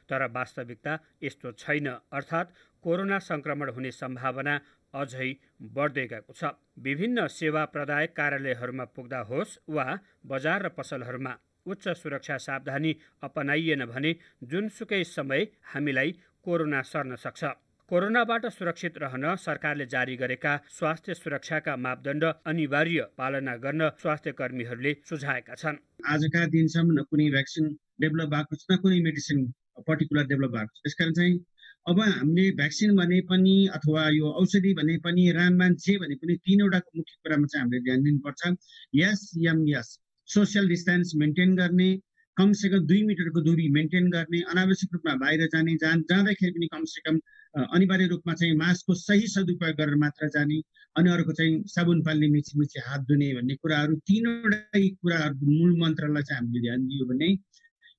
तर वास्तविकता यस्तो छैन, अर्थात् कोरोना संक्रमण हुने सम्भावना अझै बढ्दै गएको छ। विभिन्न सेवा प्रदायक कार्यालयहरूमा पुग्दा होस् वा बजार र पसलहरूमा उच्च सुरक्षा सावधानी अपनाइएन भने जुनसुकै समय हामीलाई कोरोना सर्न सक्छ। कोरोनाबाट सुरक्षित रहन सरकारले जारी गरेका स्वास्थ्य सुरक्षाका मापदण्ड अनिवार्य पालना गर्न स्वास्थ्य कर्मीहरूले सुझाएका छन्। आजका दिनसम्म न कुनै भ्याक्सिन डेभलप भएको छ न कुनै मेडिसिन पर्टिकुलर डेभलप भएको छ। त्यसकारण चाहिँ अब हामीले भ्याक्सिन भने पनि अथवा यो औषधि भने पनि रामबाण जे भने पनि तीनवटा मुख्य कुरामा चाहिँ हामीले ध्यान दिनुपर्छ। यस सोसियल डिस्टेन्स मेन्टेन गर्ने, कमसेकम 2 मिटरको दूरी मेन्टेन गर्ने, अनावश्यक रूपमा बाहिर जाने, जाँदाखेरि पनि कमसेकम अनिवार्य रूपमा चाहिँ मास्कको सही सदुपयोग गरेर मात्र जाने, अनि अर्को चाहिँ साबुन पाल्ने, मिची हात धुने भन्ने कुराहरू तीनवटै कुराहरू मूल मन्त्रलाई चाहिँ हामीले ध्यान दियो भने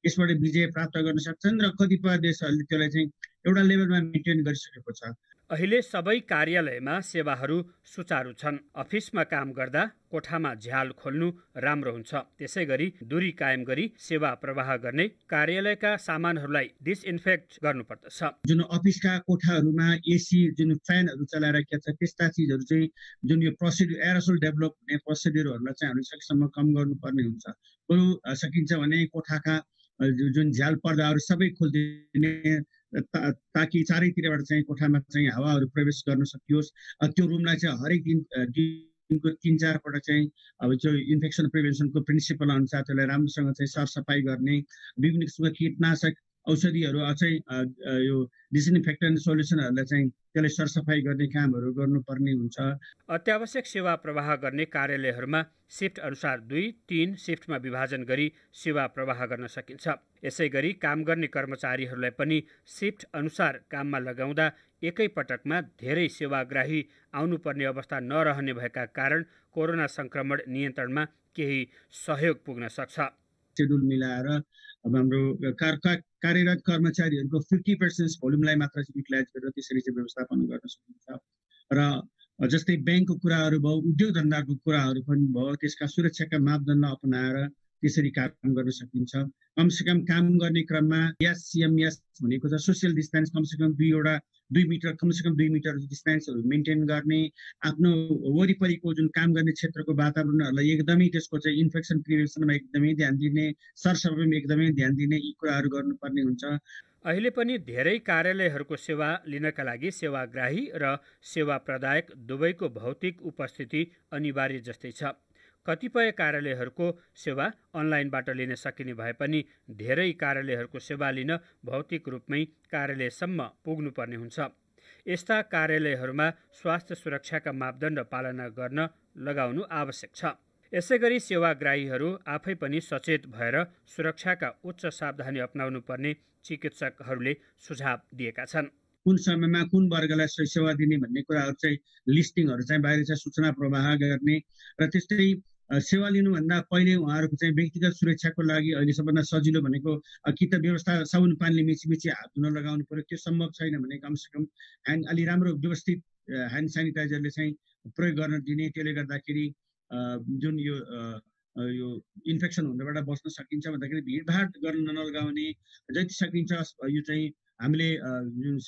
यसबाट विजय प्राप्त गर्न सक्छन् र कतिपय देशहरूले त्यसलाई चाहिँ एउटा लेभलमा मेन्टेन गरिसकेको छ। अहिले सबै कार्यालयमा सेवाहरू सुचारू छन्। अफिसमा काम गर्दा कोठामा झ्याल खोल्नु राम्रो हुन्छ। त्यसै गरी दूरी कायम गरी सेवा प्रवाह गर्ने, कार्यालयका सामानहरूलाई डिसइन्फेक्ट गर्नुपर्दछ। जुन अफिसका कोठाहरूमा एसी जुन फ्यानहरू चलाइराखेका छ त्यस्ता चिजहरू चाहिँ जुन यो प्रोसिड्युर एरोसोल डेभलप हुने प्रोसिड्युरहरूलाई चाहिँ हामीले सकेसम्म कम गर्नुपर्ने हुन्छ। बरु सकिन्छ भने कोठाका जुन झ्याल पर्दाहरू सबै खोलिदिने ताकि चारैतिरबाट चाहिँ कोठामा चाहिँ हावाहरू प्रवेश गर्न सकियोस्। त्यो रुमलाई चाहिँ हरेक दिनको 3-4 पटक चाहिँ अब जो इन्फेक्सन प्रिभेन्सनको प्रिन्सिपल अनुसार त्यसलाई राम्रोसँग चाहिँ सरसफाइ गर्ने, विभिन्न किसिमका कीटनाशक औषधिहरू अझै यो डिसइन्फेक्टेन्ट सोल्युसनहरूलाई चाहिँ त्यसलाई सरसफाइ गर्ने कामहरू गर्नुपर्ने हुन्छ। अत्यावश्यक सेवा प्रवाह गर्ने कार्यालयहरूमा शिफ्ट अनुसार 2-3 शिफ्टमा विभाजन गरी सेवा प्रवाह गर्न सकिन्छ। यसै गरी काम गर्ने कर्मचारीहरूलाई पनि शिफ्ट अनुसार काममा लगाउँदा एकै पटकमा धेरै सेवाग्राही आउनुपर्ने अवस्था नरहने भएका कारण कोरोना संक्रमण नियन्त्रणमा केही सहयोग पुग्न सक्छ। शेड्युल मिलाएर अब हाम्रो कार्यरत कर्मचारीहरूको 50% भोल्युमलाई मात्र युटिलाइज गरेर त्यसरी चाहिँ व्यवस्थापन गर्न सकिन्छ। र जस्तै ब्याङ्कको कुराहरू भयो, उद्योग धन्दाको कुराहरू पनि भयो, त्यसका सुरक्षाका मापदण्ड अपनाएर त्यसरी काम गर्न सकिन्छ। कमसेकम काम गर्ने क्रममा यस भनेको छ सोसियल डिस्टेन्स कमसेकम 2 मिटर कमसेकम 2 मिटर डिस्टेन्सहरू मेन्टेन गर्ने, आफ्नो वरिपरिको जुन काम गर्ने क्षेत्रको वातावरणहरूलाई एकदमै त्यसको चाहिँ इन्फेक्सन प्रिभेन्सनमा एकदमै ध्यान दिने, सरसफाइमा एकदमै ध्यान दिने, यी कुराहरू गर्नुपर्ने हुन्छ। अहिले पनि धेरै कार्यालयहरूको सेवा लिनका लागि सेवाग्राही र सेवा प्रदायक दुवैको भौतिक उपस्थिति अनिवार्य जस्तै छ। कतिपय कार्यालयहरूको सेवा अनलाइनबाट लिन सकिने भए पनि धेरै कार्यालयहरूको सेवा लिन भौतिक रूपमै कार्यालयसम्म पुग्नुपर्ने हुन्छ। यस्ता कार्यालयहरूमा स्वास्थ्य सुरक्षाका मापदण्ड पालना गर्न लगाउनु आवश्यक छ। यसै गरी सेवाग्राहीहरू आफै पनि सचेत भएर सुरक्षाका उच्च सावधानी अपनाउनु पर्ने चिकित्सकहरूले सुझाव दिएका छन्। कुन समयमा कुन वर्गलाई सेवा दिने भन्ने कुराहरू चाहिँ लिस्टिङहरू चाहिँ बाहिर चाहिँ सूचना प्रवाह गर्ने र त्यस्तै सेवा लिनुभन्दा पहिले उहाँहरूको चाहिँ व्यक्तिगत सुरक्षाको लागि अहिले सबभन्दा सजिलो भनेको कि त व्यवस्था साबुन पानीले मिची हात धुन लगाउनु पर्यो। त्यो सम्भव छैन भने कमसेकम अलि राम्रो व्यवस्थित ह्यान्ड सेनिटाइजरले चाहिँ प्रयोग गर्न दिने। त्यसले गर्दाखेरि जुन यो इन्फेक्सन हुनबाट बस्न सकिन्छ भन्दाखेरि भिडभाड गर्न नलगाउने, जति सकिन्छ यो चाहिँ हामीले जुन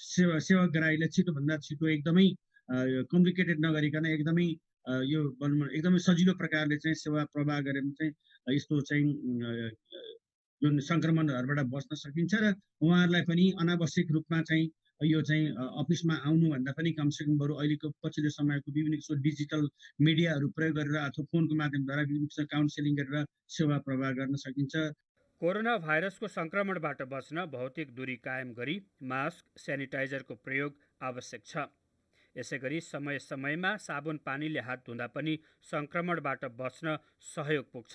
सेवाग्राहीलाई छिटोभन्दा छिटो एकदमै कम्प्लिकेटेड नगरिकन एकदमै यो एकदमै सजिलो प्रकारले चाहिँ सेवा प्रवाह गरेर चाहिँ यस्तो चाहिँ जुन सङ्क्रमणहरूबाट बस्न सकिन्छ र उहाँहरूलाई पनि अनावश्यक रूपमा चाहिँ यो चाहिँ अफिसमा आउनुभन्दा पनि कमसेकम बरु अहिलेको पछिल्लो समयको विभिन्न किसिमको डिजिटल मिडियाहरू प्रयोग गरेर अथवा फोनको माध्यमद्वारा विभिन्न किसिमको काउन्सिलिङ गरेर सेवा प्रवाह गर्न सकिन्छ। कोरोना भाइरसको सङ्क्रमणबाट बच्न भौतिक दूरी कायम गरी मास्क, सेनिटाइजरको प्रयोग आवश्यक छ। यसै गरी समय समयमा साबुन पानीले हात धुँदा पनि सङ्क्रमणबाट बच्न सहयोग पुग्छ।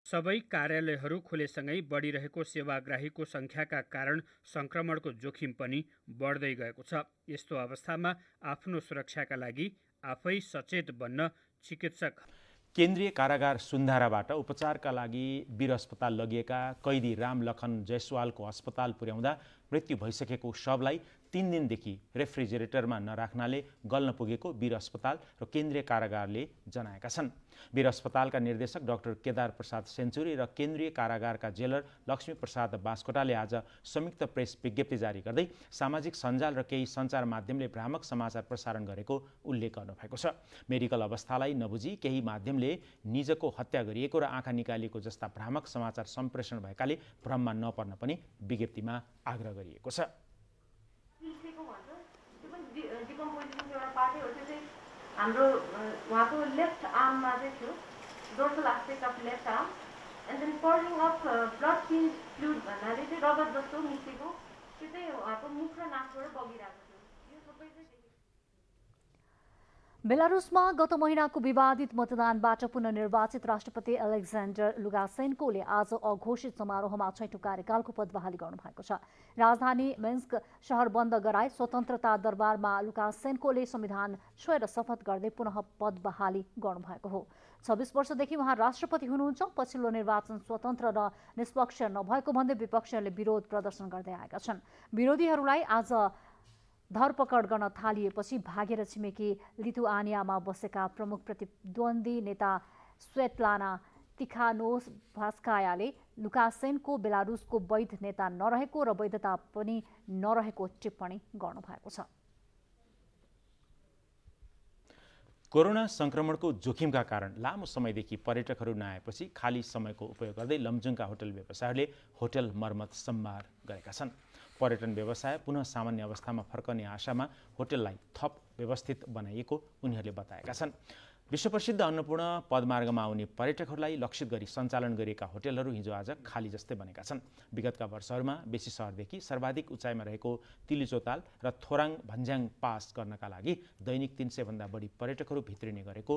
सबै कार्यालयहरू खुलेसँगै बढिरहेको सेवाग्राहीको सङ्ख्याका कारण सङ्क्रमणको जोखिम पनि बढ्दै गएको छ। यस्तो अवस्थामा आफ्नो सुरक्षाका लागि आफै सचेत बन्न चिकित्सक। केन्द्रीय कारागार सुन्धाराबाट उपचारका लागि वीर अस्पताल लगिएका कैदी रामलखन जयसवालको अस्पताल पुर्याउँदा मृत्यु भइसकेको शवलाई 3 दिनदेखि रेफ्रिजरेटरमा नराख्नाले गल्न पुगेको वीर अस्पताल र केन्द्रीय कारागारले जनाएका छन्। वीर अस्पतालका निर्देशक डाक्टर केदार प्रसाद सेन्चुरी र केन्द्रीय कारागारका जेलर लक्ष्मी प्रसाद बास्कोटाले आज संयुक्त प्रेस विज्ञप्ति जारी गर्दै सामाजिक सञ्जाल र केही सञ्चार माध्यमले भ्रामक समाचार प्रसारण गरेको उल्लेख गर्नुभएको छ। मेडिकल अवस्थालाई नबुझी केही माध्यमले निजको हत्या गरिएको र आँखा निकालिएको जस्ता भ्रामक समाचार सम्प्रेषण भएकाले भ्रममा नपर्न पनि विज्ञप्तिमा आग्रह गरिएको छ। हाम्रो उहाँको लेफ्ट आर्ममा चाहिँ थियो, dorsal aspect of left arm, and then purging of blood tinge fluid भन्नाले चाहिँ रगत जस्तो निस्केको, त्यो चाहिँ उहाँको मुख र नाकबाट बगिरहेको थियो। यो सबै चाहिँ बेलारुसमा गत महिनाको विवादित मतदानबाट पुनर्निर्वाचित राष्ट्रपति एलेक्जेन्डर लुकासेन्कोले आज अघोषित समारोहमा 6औं कार्यकालको पद बहाली गर्नुभएको छ। राजधानी मिन्स्क शहर बन्द गराई स्वतन्त्रता दरबारमा लुकासेन्कोले संविधान छोएर शपथ गर्दै पुनः पद बहाली गर्नुभएको हो। 26 वर्षदेखि उहाँ राष्ट्रपति हुनुहुन्छ। पछिल्लो निर्वाचन स्वतन्त्र र निष्पक्ष नभएको भन्दै विपक्षीहरूले विरोध प्रदर्शन गर्दै आएका छन्। विरोधीहरूलाई आज धरपकड गर्न थालिएपछि भागेर छिमेकी लिथुआनियामा बसेका प्रमुख प्रतिद्वन्दी नेता स्वेटलाना तिखानोभास्कायाले लुकासेन्को बेलारुसको वैध नेता नरहेको र वैधता पनि नरहेको टिप्पणी गर्नुभएको छ। कोरोना संक्रमणको जोखिमका कारण लामो समयदेखि पर्यटकहरू नआएपछि खाली समयको उपयोग गर्दै लमजुङका होटल व्यवसायीहरूले होटल मर्मत सम्भार गरेका छन्। पर्यटन व्यवसाय पुनः सामान्य अवस्थामा फर्कने आशामा होटललाई थप व्यवस्थित बनाइएको उनीहरूले बताएका छन्। विश्वप्रसिद्ध अन्नपूर्ण पदमार्गमा आउने पर्यटकहरूलाई लक्षित गरी सञ्चालन गरिएका होटलहरू हिजो आज खाली जस्तै बनेका छन्। विगतका वर्षहरूमा बेसी सहरदेखि सर्वाधिक उचाइमा रहेको तिलिचोताल र थोराङ भन्ज्याङ पास गर्नका लागि दैनिक 300 भन्दा बढी पर्यटकहरू भित्रिने गरेको